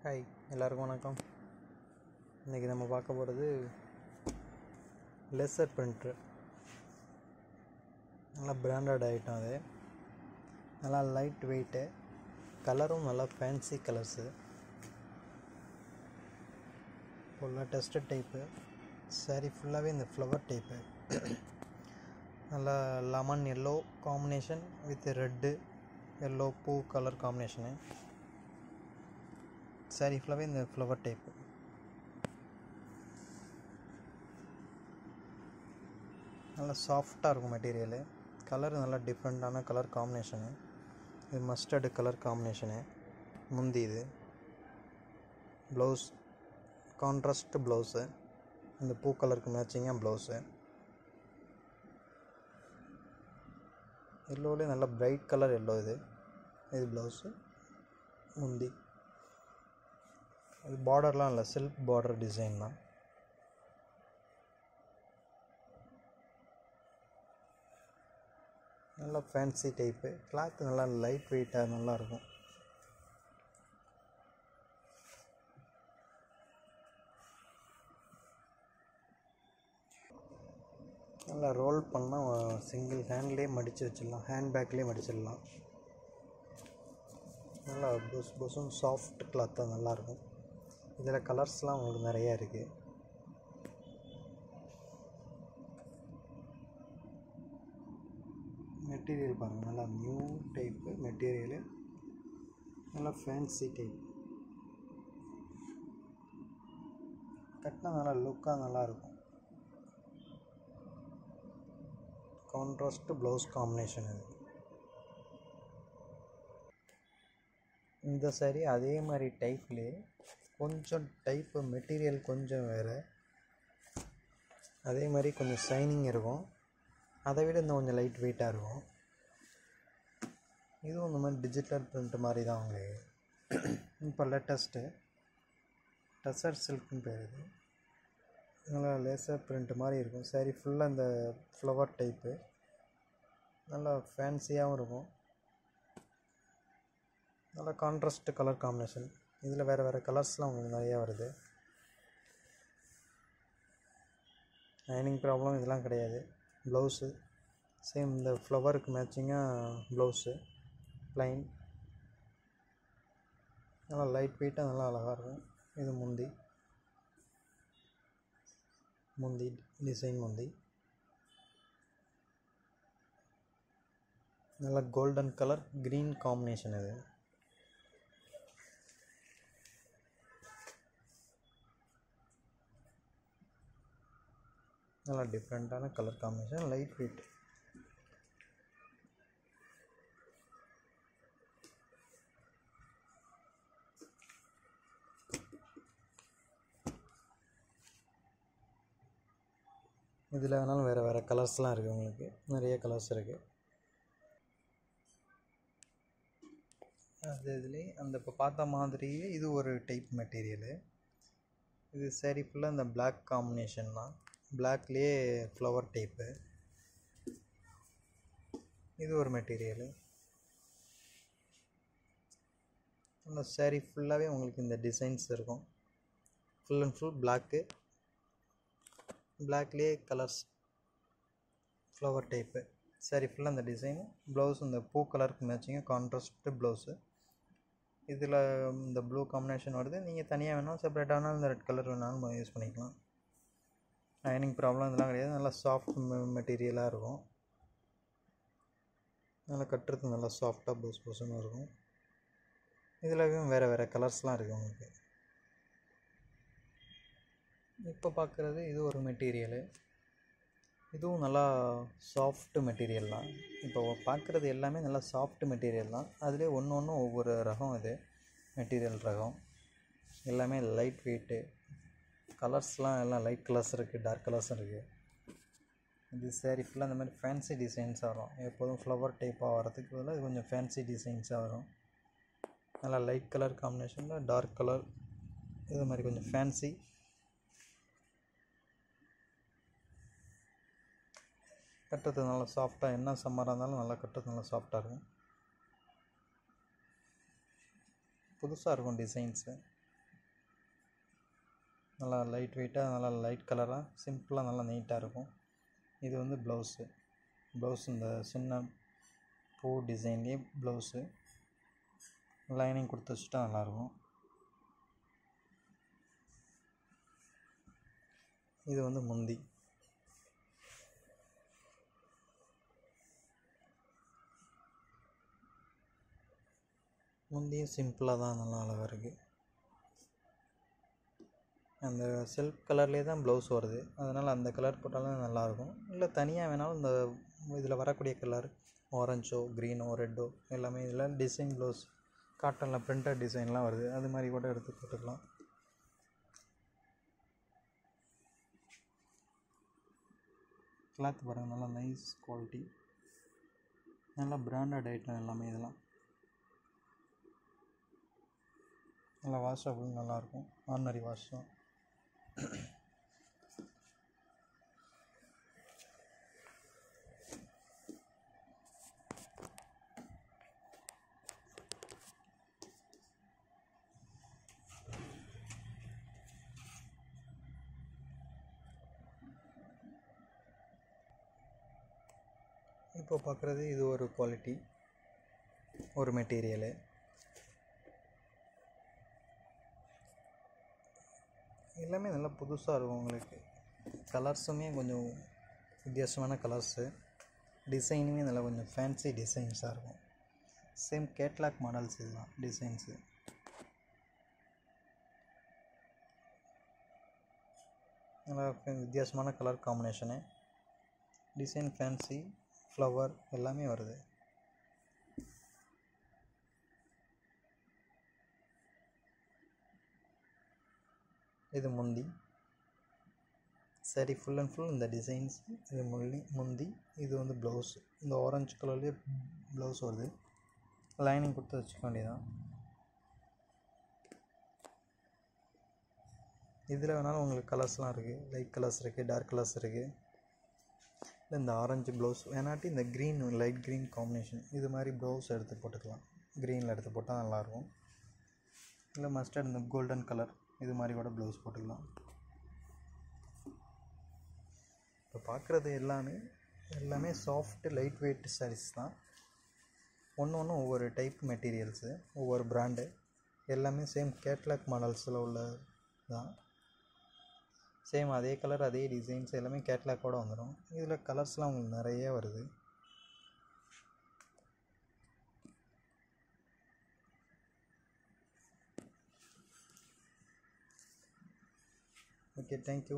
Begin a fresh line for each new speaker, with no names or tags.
Hi எல்லாருக்கும் வணக்கம். இன்றைக்கி நம்ம பார்க்க போகிறது லெஸர் பிரிண்ட்ரு. நல்லா பிராண்டட் ஐட்டம். அது நல்லா லைட் வெயிட்டு, கலரும் நல்லா ஃபேன்சி கலர்ஸு, ஃபுல்லாக டெஸ்டட் டைப்பு. சாரீ ஃபுல்லாகவே இந்த ஃப்ளவர் டைப்பு. நல்லா lemon yellow combination with red yellow பூ கலர் காம்பினேஷனு. சாரீ ஃபுல்லாகவே இந்த ஃப்ளவர் டைப்பு. நல்லா சாஃப்டாக இருக்கும் மெட்டீரியலு. கலர் நல்லா டிஃப்ரெண்ட்டான கலர் காம்பினேஷனு. இது மஸ்டர்டு கலர் காம்பினேஷனு. முந்தி இது ப்ளவுஸ் கான்ட்ராஸ்ட் ப்ளவுஸு, இந்த பூ கலருக்கு மேட்சிங்காக ப்ளவுஸு. எல்லோவிலே நல்லா பிரைட் கலர் எல்லோ. இது ப்ளவுஸு. முந்தி இது பார்டர்லாம் இல்லை, செல்ஃப் பார்டர் டிசைன் தான். நல்லா ஃபேன்சி டைப்பு. கிளாத் நல்லா லைட் வெயிட்டாக நல்லாயிருக்கும். நல்லா ரோல் பண்ணால் சிங்கிள் ஹேண்ட்லேயே மடித்து வச்சிடலாம், ஹேண்ட் பேக்லேயே மடிச்சிடலாம். நல்லா புஷும் சாஃப்ட் கிளாத்தாக நல்லாயிருக்கும். இதில் கலர்ஸ்லாம் உங்களுக்கு நிறையா இருக்குது. மெட்டீரியல் பாருங்கள், நல்லா நியூ டைப்பு மெட்டீரியலு. நல்லா ஃபேன்சி டைப். கட்டினா நல்லா லுக்காக நல்லாயிருக்கும். கான்ட்ராஸ்ட் ப்ளவுஸ் காம்பினேஷன் இது. இந்த சாரீ அதே மாதிரி டைப்லேயே கொஞ்சம் டைப்பு மெட்டீரியல் கொஞ்சம் வேறு, அதே மாதிரி கொஞ்சம் ஷைனிங் இருக்கும். அதை விட இன்னும் கொஞ்சம் லைட் வெயிட்டாக இருக்கும். இதுவும் இந்த மாதிரி டிஜிட்டல் பிரிண்ட் மாதிரி தான் உங்களுக்கு. இப்போ லேட்டஸ்ட்டு டசர் சில்க்னு பேர். இது நல்லா லேசர் பிரிண்ட் மாதிரி இருக்கும். சாரீ ஃபுல்லாக இந்த ஃப்ளவர் டைப்பு. நல்லா ஃபேன்சியாகவும் இருக்கும். நல்லா கான்ட்ராஸ்ட் கலர் காம்பினேஷன். இதில் வேறு கலர்ஸ்லாம் உங்களுக்கு நிறையா வருது. லைனிங் ப்ராப்ளம் இதெல்லாம் கிடையாது. ப்ளவுஸு சேம் இந்த ஃப்ளவருக்கு மேட்சிங்காக ப்ளவுஸு ப்ளைன். நல்லா லைட் வெயிட்டாக நல்லா அழகாக இருக்கும். இது முந்தி டிசைன். முந்தி நல்லா கோல்டன் கலர் க்ரீன் காம்பினேஷன். இது நல்லா டிஃப்ரெண்ட்டான கலர் காம்பினேஷன், லைட் வெயிட். இதில் வேணாலும் வேறு கலர்ஸ்லாம் இருக்குது. உங்களுக்கு நிறைய கலர்ஸ் இருக்குது. அது இதுலேயே அந்த இப்போ பார்த்த மாதிரியே இது ஒரு டைப் மெட்டீரியலு. இது சாரீ ஃபுல்லாக இந்த பிளாக் காம்பினேஷன் தான். பிளாக்லேயே ஃப்ளவர் டைப்பு. இது ஒரு மெட்டீரியலு. அந்த சாரீ ஃபுல்லாகவே உங்களுக்கு இந்த டிசைன்ஸ் இருக்கும். Full and full black. பிளாக்லேயே கலர்ஸ் ஃப்ளவர் டைப்பு. சாரீ ஃபுல்லாக அந்த டிசைனு. ப்ளவுஸ் இந்த பூ கலருக்கு மேட்சிங்க கான்ட்ராஸ்ட்டு ப்ளவுஸு. இதில் இந்த ப்ளூ காம்பினேஷன் வருது. நீங்கள் தனியாக வேணாலும் செப்பரேட்டாக வேணாலும் இந்த ரெட் கலர் வேணாலும் யூஸ் பண்ணிக்கலாம். லைனிங் ப்ராப்ளம் இதெல்லாம் கிடையாது. நல்லா சாஃப்ட் மெட்டீரியலாக இருக்கும். நல்லா கட்டுறது நல்லா சாஃப்டாக புஸ்ன்னு இருக்கும். இதில் வேறு கலர்ஸ்லாம் இருக்குது உங்களுக்கு. இப்போ பார்க்குறது இது ஒரு மெட்டீரியலு. இதுவும் நல்லா சாஃப்ட் மெட்டீரியல் தான். இப்போ பார்க்குறது எல்லாமே நல்லா சாஃப்ட் மெட்டீரியல் தான். அதிலே ஒன்று ஒவ்வொரு ரகம். இது மெட்டீரியல் ரகம் எல்லாமே லைட் வெயிட்டு. கலர்ஸ்லாம் எல்லாம் லைட் கலர்ஸ் இருக்குது, டார்க் கலர்ஸும் இருக்குது. இது சாரீ ஃபுல்லாக இந்த மாதிரி ஃபேன்சி டிசைன்ஸாக வரும். எப்போதும் ஃப்ளவர் டைப்பாக வரதுக்கு பதிலாக இது கொஞ்சம் ஃபேன்சி டிசைன்ஸாக வரும். நல்லா லைட் கலர் காம்பினேஷனில் டார்க் கலர், இது மாதிரி கொஞ்சம் ஃபேன்சி. கட்டுறது நல்லா சாஃப்டாக, என்ன சம்மராக இருந்தாலும் நல்லா கட்டுறது நல்லா சாஃப்டாக இருக்கும். புதுசாக இருக்கும் டிசைன்ஸு. நல்லா லைட் வெயிட்டாக, நல்லா லைட் கலராக, சிம்பிளாக, நல்லா நீட்டாக இருக்கும். இது வந்து ப்ளவுஸ் இந்த சின்ன பூ டிசைன்லேயே ப்ளவுஸு லைனிங் கொடுத்து வச்சுட்டா நல்லாயிருக்கும். இது வந்து முந்தியும் சிம்பிளாக தான் நல்லா அழகாக இருக்குது. அந்த செல்ஃப் கலர்லேயே தான் ப்ளவுஸ் வருது, அதனால் அந்த கலர் போட்டாலும் நல்லாயிருக்கும். இல்லை தனியாக வேணாலும் இந்த இதில் வரக்கூடிய கலர் ஆரஞ்சோ க்ரீனோ ரெட்டோ எல்லாமே இதில் டிசைன் ப்ளவுஸ் காட்டனில் பிரிண்டட் டிசைன்லாம் வருது, அது மாதிரி கூட எடுத்து போட்டுக்கலாம். கிளாத் பாருங்கள், நல்லா நைஸ் குவாலிட்டி, நல்லா பிராண்டட் ஐட்டம் எல்லாமே. இதெல்லாம் நல்லா வாஷபிள், நல்லாயிருக்கும், ஆர்டினரி வாஷ் தான். இப்போ பார்க்குறது இது ஒரு குவாலிட்டி, ஒரு மெட்டீரியலு. எல்லாமே நல்லா புதுசாக இருக்கும். உங்களுக்கு கலர்ஸுமே கொஞ்சம் வித்தியாசமான கலர்ஸு, டிசைனுமே நல்லா கொஞ்சம் ஃபேன்சி டிசைன்ஸாக இருக்கும். சேம் கேட்லாக் மாடல்ஸ் இதெல்லாம் டிசைன்ஸு. நல்லா வித்தியாசமான colour combination, design fancy, flower எல்லாமே வருது. இது saree ஃபுல் அண்ட் ஃபுல் இந்த டிசைன்ஸ். இது முந்தி. இது வந்து ப்ளவுஸ், இந்த ஆரஞ்சு கலர்லேயே ப்ளவுஸ் வருது, லைனிங் கொடுத்து வச்சுக்க வேண்டியதான். இதில் வேணாலும் உங்களுக்கு கலர்ஸ்லாம் இருக்குது, லைட் கலர்ஸ் இருக்குது, டார்க் கலர்ஸ் இருக்குது. இந்த ஆரஞ்சு ப்ளவுஸ் வேணாட்டி இந்த க்ரீன், லைட் க்ரீன் காம்பினேஷன் இது மாதிரி ப்ளவுஸ் எடுத்து போட்டுக்கலாம். க்ரீனில் எடுத்து போட்டால் நல்லாயிருக்கும். இல்லை மஸ்டர்ட் இந்த கோல்டன் கலர் இது மாதிரி கூட ப்ளவுஸ் போட்டுக்கலாம். இப்போ பார்க்குறது எல்லாமே சாஃப்ட் லைட் வெயிட் சாரீஸ் தான். ஒன்று ஒவ்வொரு டைப் மெட்டீரியல்ஸு, ஒவ்வொரு பிராண்டு, எல்லாமே சேம் கேட்லாக் மாடல்ஸில் உள்ள தான். சேம் அதே கலர் அதே டிசைன்ஸ் எல்லாமே கேட்லாக்கோடு வந்துடும். இதில் கலர்ஸ்லாம் உங்களுக்கு நிறைய வருது. Okay, thank you.